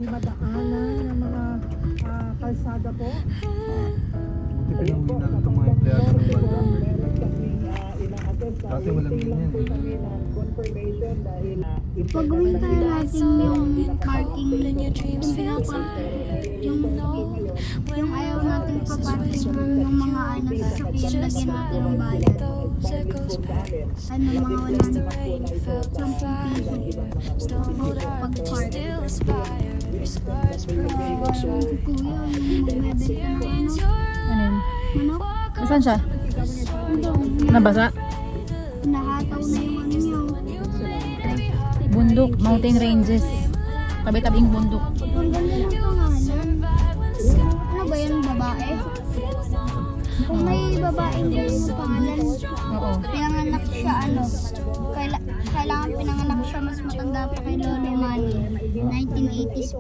madaanan ng mga kalsada po. Pinauwi namin itong mga empleyado ng banda. Dati walang ganyan eh. Pag-uwi tayo natin yung parking, yung ayaw natin paparking ng mga sasakyan, lagyan natin ng bayad. Mga 100 piso pag-park. Kuya, yung magbebenta ng Ano yun? manok. Nasaan siya? Nabasa? Nahataw na yung ano nyo. Bundok, mountain ranges. Tabi-tabing bundok. Ang ganda ng pangalan. Ano ba yan, babae? Kung may babaeng ganyan yung pangalan, Oo. pinanganak siya kailangan pinanganak siya mas matanda pa kay Lolo Manny. 1980s